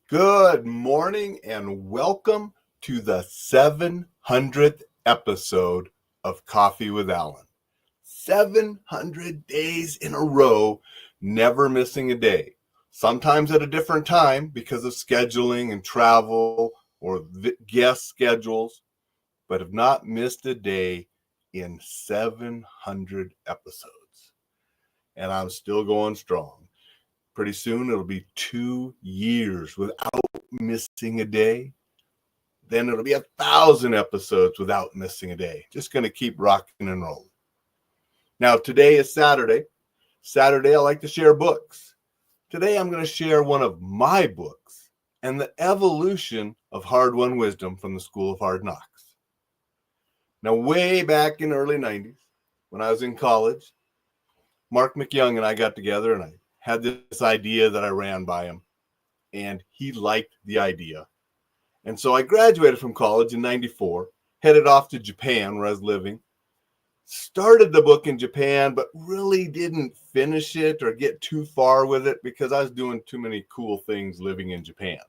Good morning and welcome to the 700th episode of Coffee with Alain. 700 days in a row, never missing a day. Sometimes at a different time because of scheduling and travel or guest schedules, but have not missed a day in 700 episodes. And I'm still going strong. Pretty soon it'll be 2 years without missing a day. Then it'll be 1,000 episodes without missing a day. Just going to keep rocking and rolling. Now, today is Saturday. Saturday, I like to share books. Today, I'm going to share one of my books and the evolution of hard-won wisdom from the School of Hard Knocks. Now, way back in the early 90s, when I was in college, Mark McYoung and I got together and I had this idea that I ran by him, and he liked the idea. And so I graduated from college in 94, headed off to Japan where I was living, started the book in Japan, but really didn't finish it or get too far with it because I was doing too many cool things living in Japan.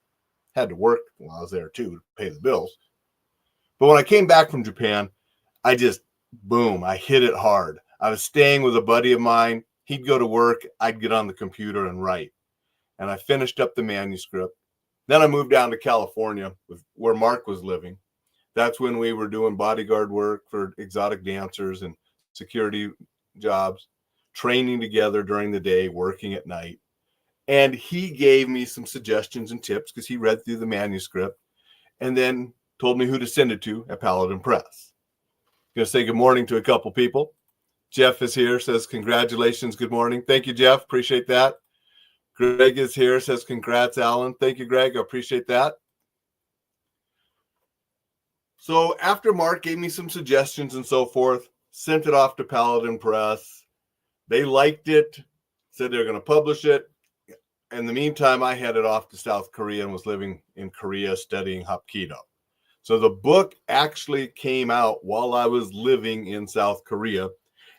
Had to work while I was there too to pay the bills. But when I came back from Japan, I just, boom, I hit it hard. I was staying with a buddy of mine. He'd go to work. I'd get on the computer and write. And I finished up the manuscript. Then I moved down to California where Mark was living. That's when we were doing bodyguard work for exotic dancers and security jobs, training together during the day, working at night. And he gave me some suggestions and tips because he read through the manuscript and then told me who to send it to at Paladin Press. I'm going to say good morning to a couple people. Jeff is here, says congratulations, good morning. Thank you, Jeff. Appreciate that. Greg is here, says congrats, Alan. Thank you, Greg. I appreciate that. So after Mark gave me some suggestions and so forth, sent it off to Paladin Press. They liked it, said they're going to publish it. In the meantime, I headed off to South Korea and was living in Korea studying Hapkido. So the book actually came out while I was living in South Korea.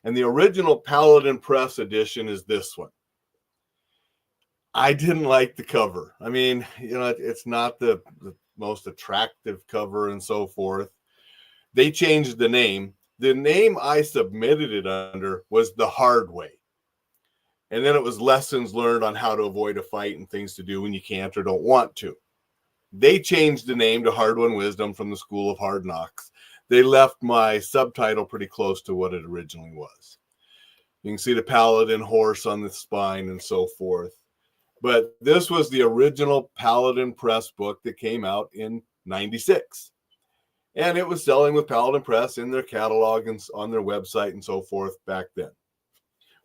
And the original Paladin Press edition is this one. I didn't like the cover. I mean, it's not the most attractive cover and so forth. They changed the name. The name I submitted it under was The Hard Way. And then it was lessons learned on how to avoid a fight and things to do when you can't or don't want to. They changed the name to Hard-Won Wisdom from the School of Hard Knocks. They left my subtitle pretty close to what it originally was. You can see the paladin horse on the spine and so forth. But this was the original Paladin Press book that came out in 96. And it was selling with Paladin Press in their catalog and on their website and so forth back then.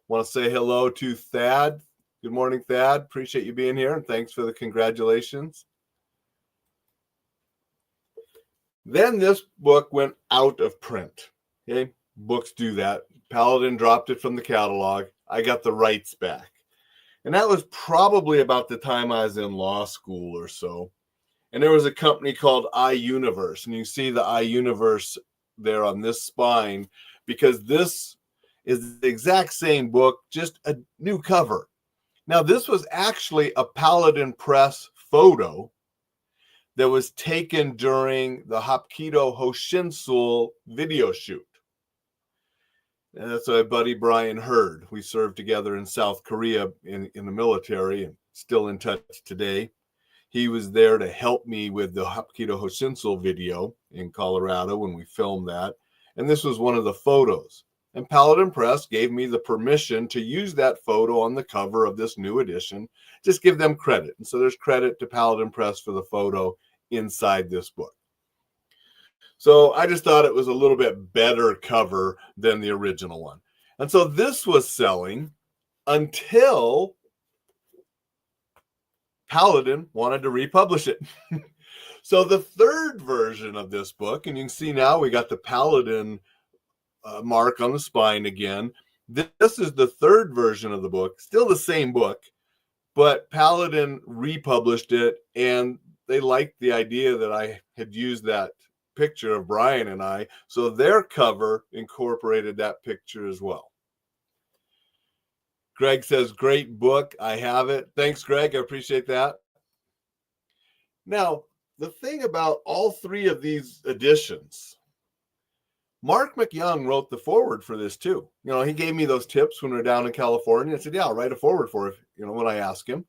Want to say hello to Thad. Good morning, Thad. Appreciate you being here, and thanks for the congratulations. Then this book went out of print. Okay, books do that. Paladin dropped it from the catalog. I got the rights back. And that was probably about the time I was in law school or so. And there was a company called iUniverse. And you see the iUniverse there on this spine because this is the exact same book, just a new cover. Now, this was actually a Paladin Press photo that was taken during the Hapkido Hoshinsul video shoot. And that's my buddy Brian Hurd. We served together in South Korea in the military and still in touch today. He was there to help me with the Hapkido Hoshinsul video in Colorado when we filmed that. And this was one of the photos. And Paladin Press gave me the permission to use that photo on the cover of this new edition. Just give them credit. And so there's credit to Paladin Press for the photo inside this book. So I just thought it was a little bit better cover than the original one. And so this was selling until Paladin wanted to republish it. So the third version of this book, and you can see now we got the Paladin mark on the spine again. This is the third version of the book, still the same book, but Paladin republished it, and they liked the idea that I had used that picture of Brian and I, so their cover incorporated that picture as well. Greg says, great book. I have it. Thanks, Greg. I appreciate that. Now, the thing about all three of these editions, Mark McYoung wrote the foreword for this too. He gave me those tips when we were down in California. I said, yeah, I'll write a foreword for it, when I ask him.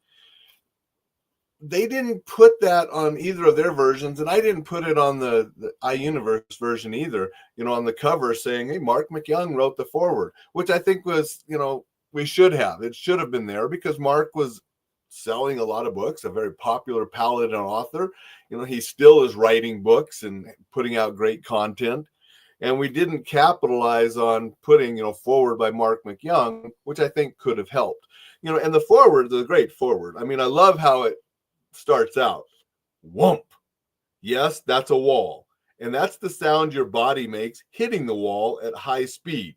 They didn't put that on either of their versions, and I didn't put it on the iUniverse version either, on the cover saying, hey, Mark McYoung wrote the foreword, which I think was, we should have. It should have been there because Mark was selling a lot of books, a very popular Paladin author. He still is writing books and putting out great content. And we didn't capitalize on putting, forward by Mark McYoung, which I think could have helped. And the forward is a great forward. I mean, I love how it starts out. Whomp. Yes, that's a wall. And that's the sound your body makes hitting the wall at high speed.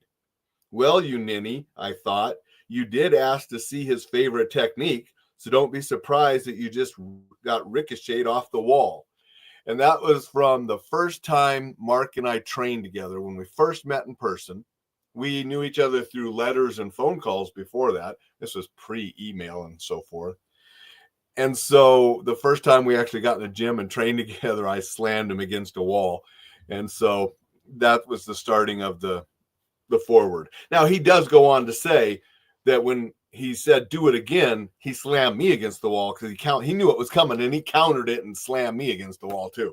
Well, you ninny, I thought, you did ask to see his favorite technique, so don't be surprised that you just got ricocheted off the wall. And that was from the first time Mark and I trained together. When we first met in person, we knew each other through letters and phone calls before that. This was pre-email and so forth. And so the first time we actually got in the gym and trained together, I slammed him against a wall. And so that was the starting of the forward. Now, he does go on to say that when he said, do it again, he slammed me against the wall because he knew it was coming and he countered it and slammed me against the wall too.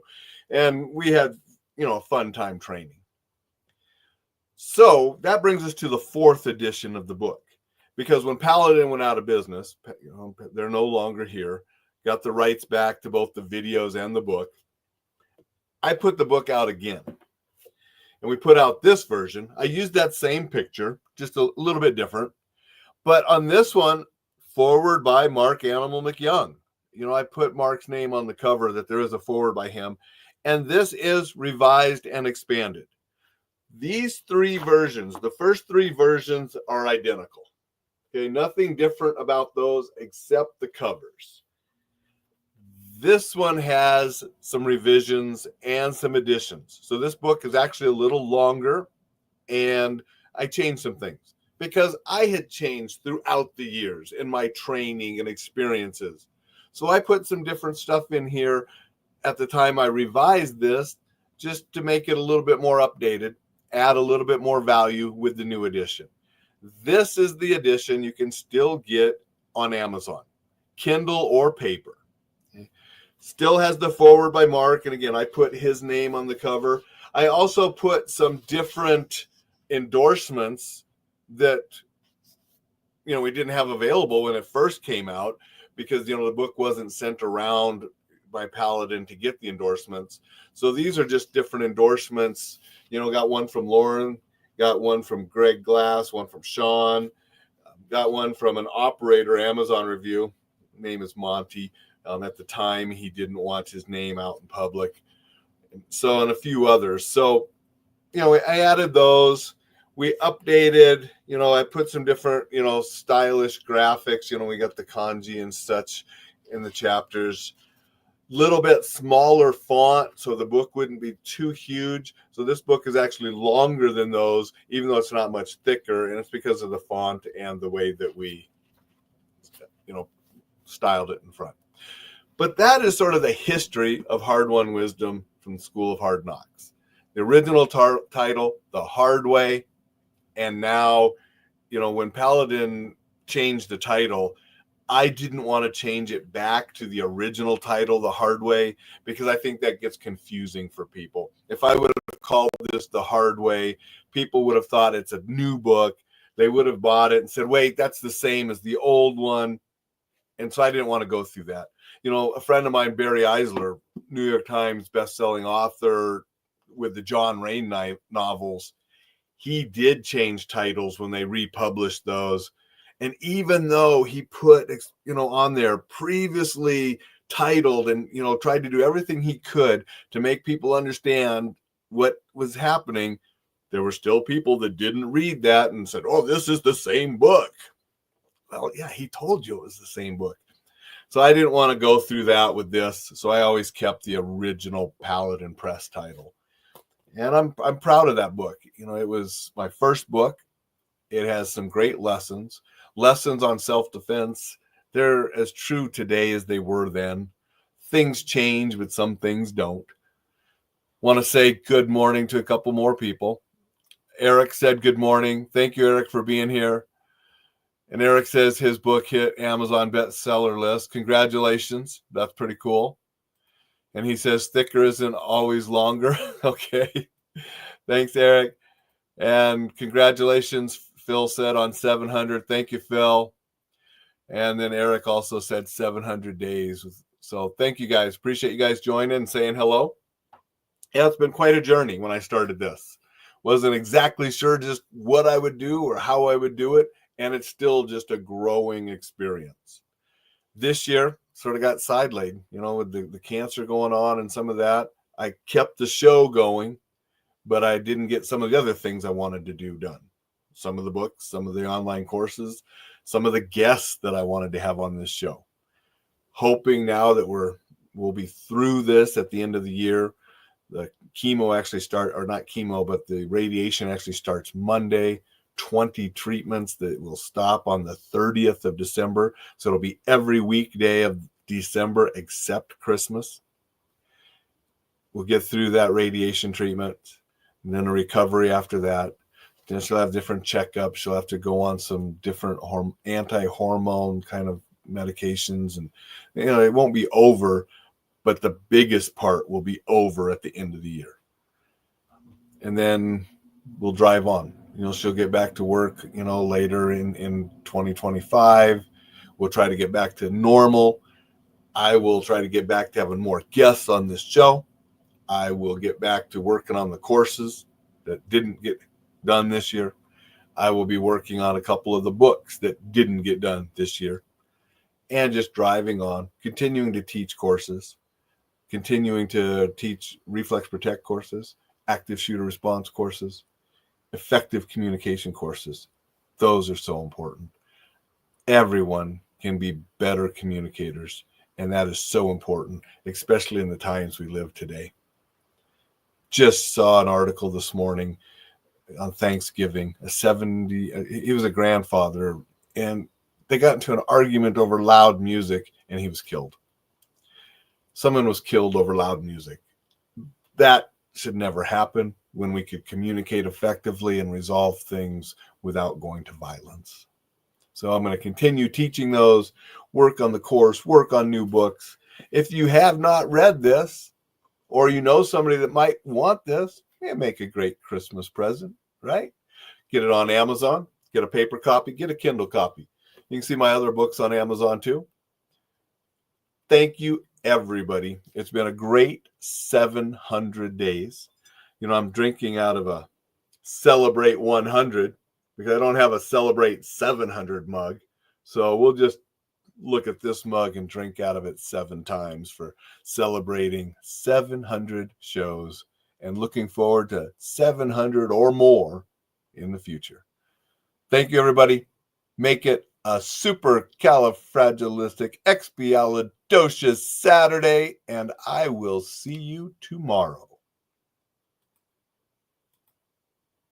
And we had, a fun time training. So that brings us to the fourth edition of the book. Because when Paladin went out of business, they're no longer here, got the rights back to both the videos and the book, I put the book out again. And we put out this version. I used that same picture, just a little bit different. But on this one, forward by Mark Animal McYoung. I put Mark's name on the cover that there is a forward by him. And this is revised and expanded. These three versions, the first three versions are identical. Okay, nothing different about those except the covers. This one has some revisions and some additions. So this book is actually a little longer, and I changed some things because I had changed throughout the years in my training and experiences. So I put some different stuff in here at the time I revised this just to make it a little bit more updated, add a little bit more value with the new edition. This is the edition you can still get on Amazon, Kindle or paper. Still has the forward by Mark. And again, I put his name on the cover. I also put some different endorsements that, we didn't have available when it first came out because, the book wasn't sent around by Paladin to get the endorsements. So these are just different endorsements. Got one from Lauren, got one from Greg Glass, one from Sean, got one from an operator Amazon review. Name is Monty. At the time, he didn't want his name out in public. So, and a few others. So, I added those. We updated, I put some different, stylish graphics. We got the kanji and such in the chapters. Little bit smaller font, so the book wouldn't be too huge. So this book is actually longer than those, even though it's not much thicker, and it's because of the font and the way that we, styled it in front. But that is sort of the history of Hard-Won Wisdom from the School of Hard Knocks. The original title, The Hard Way, and now, when Paladin changed the title, I didn't want to change it back to the original title, The Hard Way, because I think that gets confusing for people. If I would have called this The Hard Way, people would have thought it's a new book. They would have bought it and said, wait, that's the same as the old one. And so I didn't want to go through that. A friend of mine, Barry Eisler, New York Times bestselling author with the John Rain novels, he did change titles when they republished those. And even though he put, on there previously titled and, tried to do everything he could to make people understand what was happening, there were still people that didn't read that and said, oh, this is the same book. Well, yeah, he told you it was the same book. So I didn't want to go through that with this. So I always kept the original Paladin Press title. And I'm proud of that book. It was my first book. It has some great lessons on self-defense. They're as true today as they were then. things change, but some things don't. Want to say good morning to a couple more people. Eric said good morning. Thank you, Eric, for being here. And Eric says his book hit Amazon bestseller list. Congratulations. That's pretty cool. And he says thicker isn't always longer. Okay. Thanks, Eric. And congratulations, Phil said, on 700. Thank you, Phil. And then Eric also said 700 days. So thank you guys. Appreciate you guys joining and saying hello. Yeah, it's been quite a journey when I started this. Wasn't exactly sure just what I would do or how I would do it. And it's still just a growing experience. This year, sort of got sidelined, with the cancer going on and some of that. I kept the show going, but I didn't get some of the other things I wanted to do done. Some of the books, some of the online courses, some of the guests that I wanted to have on this show. Hoping now that we'll be through this at the end of the year. The chemo actually not chemo, but the radiation actually starts Monday. 20 treatments that will stop on the 30th of December. So it'll be every weekday of December except Christmas. We'll get through that radiation treatment and then a recovery after that. Then she'll have different checkups. She'll have to go on some different anti-hormone kind of medications. And, it won't be over, but the biggest part will be over at the end of the year. And then we'll drive on. She'll get back to work, later in 2025. We'll try to get back to normal. I will try to get back to having more guests on this show. I will get back to working on the courses that didn't get done this year. I will be working on a couple of the books that didn't get done this year. And just driving on, continuing to teach courses, continuing to teach Reflex Protect courses, active shooter response courses, effective communication courses. Those are so important. Everyone can be better communicators, and that is so important, especially in the times we live today. Just saw an article this morning on Thanksgiving. He was a grandfather, and they got into an argument over loud music, and he was killed. Someone was killed over loud music. That should never happen when we could communicate effectively and resolve things without going to violence. So I'm going to continue teaching those, work on the course, work on new books. If you have not read this, or somebody that might want this, make a great Christmas present, right? Get it on Amazon, get a paper copy, get a Kindle copy. You can see my other books on Amazon too. Thank you, everybody. It's been a great 700 days. I'm drinking out of a Celebrate 100 because I don't have a Celebrate 700 mug. So we'll just look at this mug and drink out of it 7 times for celebrating 700 shows and looking forward to 700 or more in the future. Thank you, everybody. Make it a supercalifragilisticexpialidocious Saturday, and I will see you tomorrow.